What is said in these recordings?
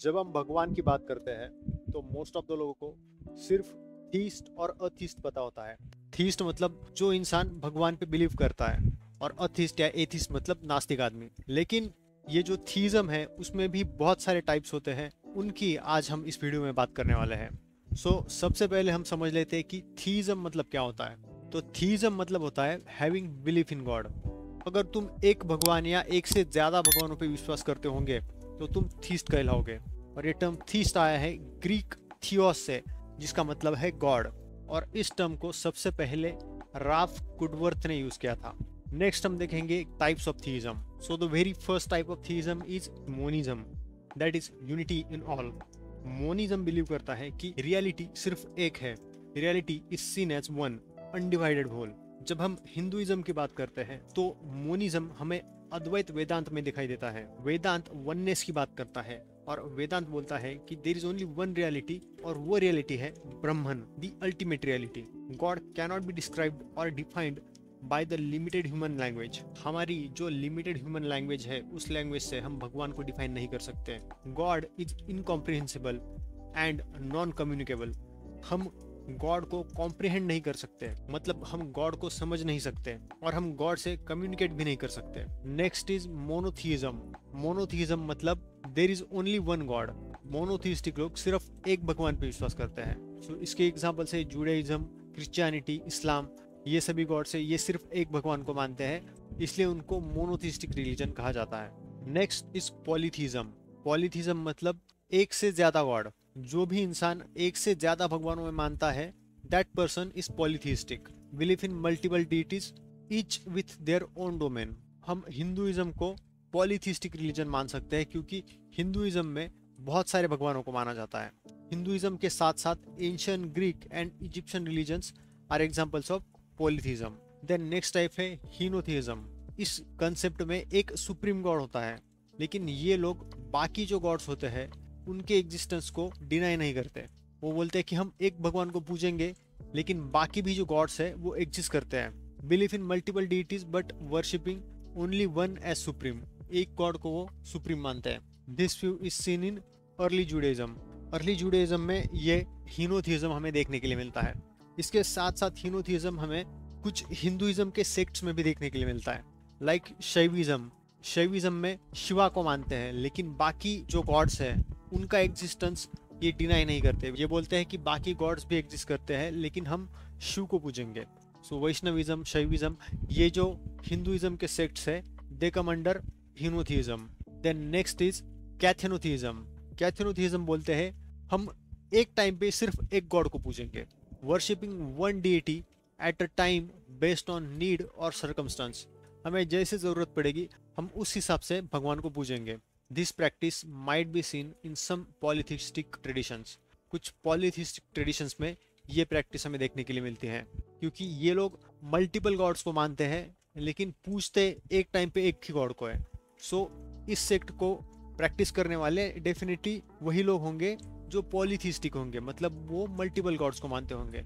जब हम भगवान की बात करते हैं तो मोस्ट ऑफ द लोगों को सिर्फ थीस्ट और अथीस्ट पता होता है। थीस्ट मतलब जो इंसान भगवान पे बिलीव करता है, और अथीस्ट या एथिस्ट मतलब नास्तिक आदमी। लेकिन ये जो थीज़म है उसमें भी बहुत सारे टाइप्स होते हैं, उनकी आज हम इस वीडियो में बात करने वाले हैं। सबसे पहले हम समझ लेते हैं कि थीज़म मतलब क्या होता है। तो थीज़म मतलब होता है हैविंग बिलीफ इन गॉड। अगर तुम एक भगवान या एक से ज्यादा भगवानों पे विश्वास करते होंगे तो तुम थीस्ट कहलाओगे। और ये टर्म थीस्ट आया है ग्रीक थियोस से, जिसका मतलब है गॉड। और इस टर्म को सबसे पहले राफ कुडवर्थ ने यूज किया था। नेक्स्ट हम देखेंगे types of theism. So the very first type of theism is monism, that is unity in all. Monism believe करता है कि रियलिटी सिर्फ एक है। Reality is seen as one undivided whole. जब हम हिंदुइज्म की बात करते हैं तो मोनिज्म हमें अद्वैत वेदांत में दिखाई देता है। वेदांत वननेस की बात करता है और वेदांत बोलता है कि there is only one reality, और वो रियलिटी है Brahman, the ultimate reality. God cannot be described और defined by the limited human language. हमारी जो लिमिटेड ह्यूमन लैंग्वेज है उस लैंग्वेज से हम भगवान को डिफाइन नहीं कर सकते। God is incomprehensible and non communicable. हम गॉड को कॉम्प्रिहेंड नहीं कर सकते, मतलब हम गॉड को समझ नहीं सकते, और हम गॉड से कम्युनिकेट भी नहीं कर सकते। Next is monotheism. मोनोथीइज्म मतलब there is only one God. Monotheistic लोग सिर्फ एक भगवान पे विश्वास करते हैं। इसके एग्जांपल से जुडाइज्म, क्रिश्चियनिटी, इस्लाम, ये सभी गॉड से ये सिर्फ एक भगवान को मानते हैं, इसलिए उनको मोनोथीइस्टिक रिलीजन कहा जाता है। Next is पॉलीथीइज्म। पॉलीथीइज्म मतलब एक से ज्यादा गॉड। जो भी इंसान एक से ज्यादा भगवानों में मानता है, that person is polytheistic. Believe in multiple deities each with their own domain. हम हिंदुइज्म को पॉलीथीइस्टिक रिलीजन मान सकते हैं क्योंकि हिंदुइज्म में बहुत सारे भगवानों को माना जाता है। हिंदुइज्म के साथ साथ ancient Greek and Egyptian religions are examples of polytheism. Then next type है हीनोथीइज्म। इस कंसेप्ट में एक सुप्रीम गॉड होता है, लेकिन ये लोग बाकी जो गॉड्स होते हैं उनके एग्जिस्टेंस को डिनाई नहीं करते। वो बोलते हैं कि हम एक भगवान को पूजेंगे, लेकिन बाकी भी जो गॉड्स है वो एग्जिस्ट करते हैं। Believe in multiple deities but worshipping only one as supreme. एक गॉड को वो सुप्रीम मानते हैं। This view is seen in early Judaism. Early Judaism में ये हीनोथीइज्म हमें देखने के लिए मिलता है। इसके साथ साथ हीनोथीइज्म हमें कुछ हिंदुइज्म के सेक्ट्स में भी देखने के लिए मिलता है, लाइक शैविज्म। शैविज्म में शिवा को मानते हैं, लेकिन बाकी जो गॉड्स हैं उनका एग्जिस्टेंस ये डिनाई नहीं करते। ये बोलते हैं कि बाकी गॉड्स भी एग्जिस्ट करते हैं, लेकिन हम शिव को पूजेंगे। वैष्णविज्म, शैविज्म, ये जो हिंदुइज्म के सेक्ट्स है, they come under henotheism. Then next is kathenotheism. Kathenotheism बोलते हैं हम एक टाइम पे सिर्फ एक गॉड को पूजेंगे, worshipping one deity at a time based on need और सर्कमस्टांस। हमें जैसे जरूरत पड़ेगी हम उस हिसाब से भगवान को पूजेंगे। This practice might be seen in some polytheistic traditions. कुछ पॉलीथिस्टिक ट्रेडिशंस में ये प्रैक्टिस हमें देखने के लिए मिलती है, क्योंकि ये लोग मल्टीपल गॉड्स को मानते हैं लेकिन पूजते एक टाइम पे एक ही गॉड को है। इस सेक्ट को प्रैक्टिस करने वाले डेफिनेटली वही लोग होंगे जो पॉलीथिस्टिक होंगे, मतलब वो मल्टीपल गॉड्स को मानते होंगे।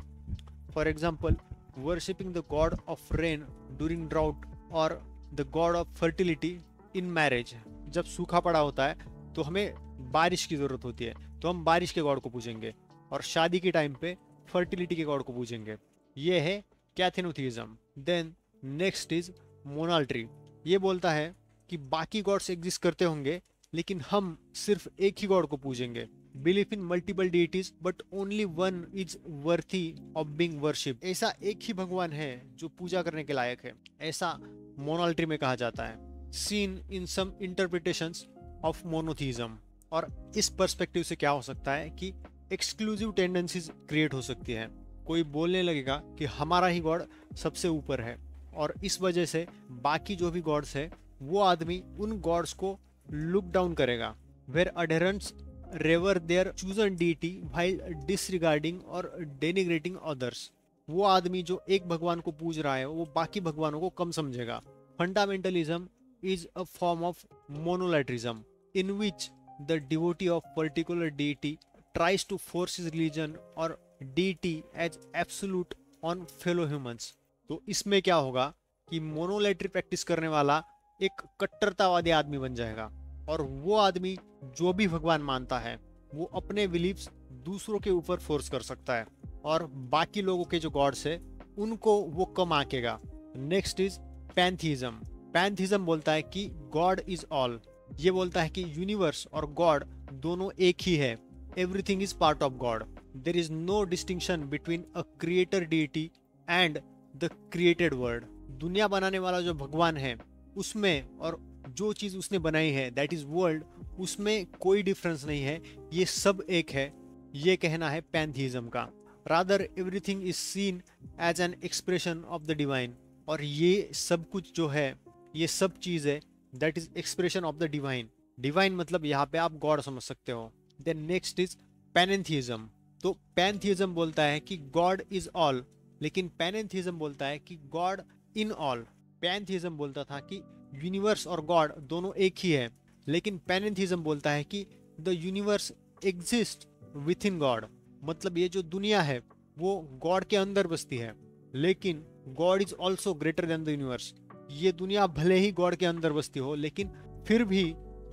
For example, worshipping the god of rain during drought और the god of fertility in marriage. जब सूखा पड़ा होता है तो हमें बारिश की जरूरत होती है, तो हम बारिश के गॉड को पूजेंगे, और शादी के टाइम पे फर्टिलिटी के गॉड को पूजेंगे। ये है kathenotheism. Then next is monolatry. ये बोलता है कि बाकी गॉड्स एग्जिस्ट करते होंगे, लेकिन हम सिर्फ एक ही गॉड को पूजेंगे। Believe in multiple deities but only one is worthy of being worship. ऐसा एक ही भगवान है जो पूजा करने के लायक है, ऐसा मोनाल्ट्री में कहा जाता है। Seen in some interpretations of monotheism. और इस पर्सपेक्टिव से क्या हो सकता है कि एक्सक्लूसिव टेंडेंसीज क्रिएट हो सकती है। कोई बोलने लगेगा कि हमारा ही गॉड सबसे ऊपर है, और इस वजह से बाकी जो भी गॉड्स है वो आदमी उन गॉड्स को लुक डाउन करेगा। Where adherents revere their chosen deity while disregarding और डेनिग्रेटिंग अदर्स। वो आदमी जो एक भगवान को पूज रहा है वो बाकी भगवानों को कम समझेगा। Fundamentalism is a form of monolatrism in which the devotee of particular deity tries to force his religion or deity as absolute on fellow humans। तो इसमें क्या होगा कि मोनोलैट्री प्रैक्टिस करने वाला एक कट्टरतावादी आदमी बन जाएगा, और वो आदमी जो भी भगवान मानता है वो अपने बिलीव्स दूसरों के ऊपर फोर्स कर सकता है और बाकी लोगों के जो गॉड्स है उनको वो कम आंकेगा। Next is पैंथीज्म। पैंथीज्म बोलता है कि गॉड इज ऑल। ये बोलता है कि यूनिवर्स और गॉड दोनों एक ही है। Everything is part of God. There is no distinction between a creator deity and the created world. दुनिया बनाने वाला जो भगवान है उसमें और जो चीज उसने बनाई है दैट इज वर्ल्ड, उसमें कोई डिफरेंस नहीं है, ये सब एक है। ये कहना है पैंथीज्म का। Rather everything is seen as an expression of the divine. और ये सब कुछ जो है, ये सब चीज है that is expression of the divine. Divine मतलब यहाँ पे आप गॉड समझ सकते हो। Then next is panentheism. तो पैंथीज्म बोलता है कि गॉड इज ऑल, लेकिन पैनेंथिज्म बोलता है कि गॉड इन ऑल। पैंथीज्म बोलता था कि यूनिवर्स और गॉड दोनों एक ही है, लेकिन पैनेंथिज्म बोलता है कि the universe exist with in God. मतलब ये जो दुनिया है वो गॉड के अंदर बसती है, लेकिन God is also greater than the universe. ये दुनिया भले ही गॉड के अंदर बसती हो, लेकिन फिर भी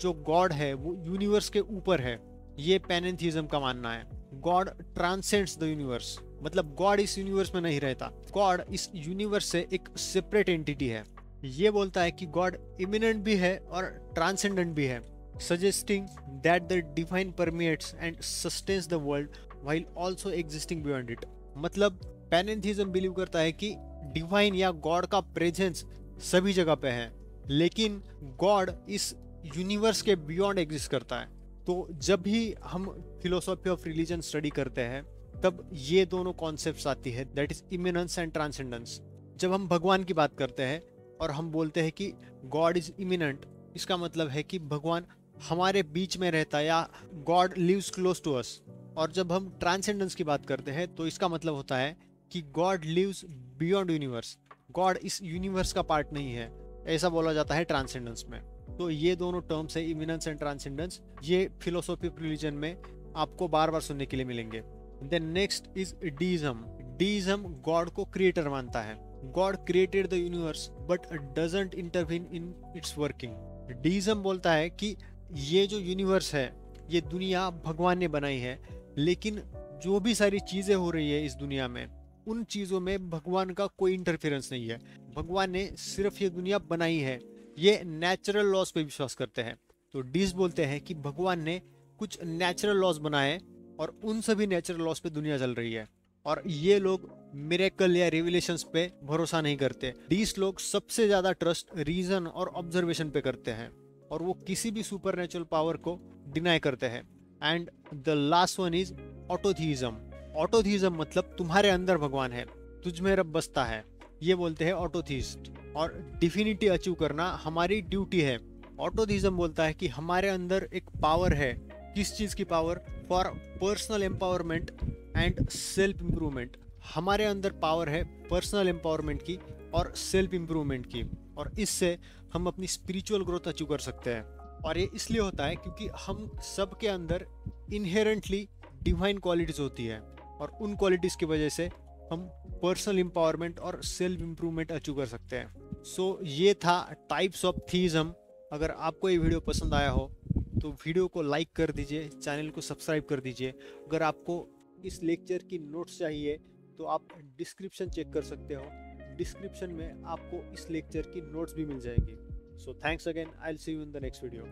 जो गॉड है वो यूनिवर्स के ऊपर है। ये पैनेंथिज्म का मानना है। गॉड ट्रांसेंड्स द यूनिवर्स, मतलब गॉड इस यूनिवर्स में नहीं रहता, गॉड इस यूनिवर्स से एक सेपरेट एंटिटी है। ये बोलता है कि गॉड इमिनेंट भी है और ट्रांसेंडेंट भी है, suggesting that the divine permeates and sustains the world while also existing beyond it. मतलब पैनेंथिज्म बिलीव करता है कि डिवाइन या गॉड का प्रेजेंस सभी जगह पे है, लेकिन गॉड इस यूनिवर्स के बियॉन्ड एग्जिस्ट करता है। तो जब भी हम फिलोसॉफी ऑफ रिलीजन स्टडी करते हैं तब ये दोनों कॉन्सेप्ट्स आती है, that is eminence and transcendence. जब हम भगवान की बात करते हैं और हम बोलते हैं कि गॉड इज इमिनेंट, इसका मतलब है कि भगवान हमारे बीच में रहता है या God lives close to us. और जब हम ट्रांसेंडेंस की बात करते हैं तो इसका मतलब होता है कि God lives beyond universe, God इस यूनिवर्स का पार्ट नहीं है, ऐसा बोला जाता है ट्रांसेंडेंस में। तो ये दोनों टर्म्स है, इमिनेंस एंड ट्रांसेंडेंस, ये फिलोसॉफी ऑफ रिलीजन में आपको बार बार सुनने के लिए मिलेंगे। Then next is deism. Deism God को क्रिएटर मानता है। God created the universe but doesn't intervene in its working. Deism बोलता है कि ये जो यूनिवर्स है, ये दुनिया भगवान ने बनाई है, लेकिन जो भी सारी चीजें हो रही है इस दुनिया में, उन चीजों में भगवान का कोई इंटरफेरेंस नहीं है। भगवान ने सिर्फ ये दुनिया बनाई है। ये नेचुरल लॉज पे विश्वास करते हैं। तो डीज बोलते हैं कि भगवान ने कुछ नेचुरल लॉज बनाए और उन सभी नेचुरल लॉज पे दुनिया चल रही है। और ये लोग मिरेकल या रिविलेशंस पे भरोसा नहीं करते। डीस लोग सबसे ज्यादा ट्रस्ट रीजन और ऑब्जर्वेशन पे करते हैं और वो किसी भी सुपरनेचुरल पावर को डिनाई करते हैं। And the last one is autotheism. Autotheism मतलब तुम्हारे अंदर भगवान है, तुझ में रब बसता है, ये बोलते हैं ऑटोथीइस्ट। और डिफिनिटी अचीव करना हमारी ड्यूटी है। ऑटोथीइज्म बोलता है कि हमारे अंदर एक पावर है। किस चीज की power? For personal empowerment and self improvement. हमारे अंदर पावर है पर्सनल एम्पावरमेंट की और सेल्फ इम्प्रूवमेंट की, और इससे हम अपनी स्पिरिचुअल ग्रोथ अचीव कर सकते हैं। और ये इसलिए होता है क्योंकि हम सब के अंदर इनहेरेंटली डिवाइन क्वालिटीज होती है और उन क्वालिटीज की वजह से हम पर्सनल एम्पावरमेंट और सेल्फ इम्प्रूवमेंट अचीव कर सकते हैं। सो ये था टाइप्स ऑफ थीइज्म। अगर आपको ये वीडियो पसंद आया हो तो वीडियो को लाइक कर दीजिए, चैनल को सब्सक्राइब कर दीजिए। अगर आपको इस लेक्चर की नोट्स चाहिए तो आप डिस्क्रिप्शन चेक कर सकते हो। डिस्क्रिप्शन में आपको इस लेक्चर की नोट्स भी मिल जाएंगी। So thanks again, I will see you in the next video.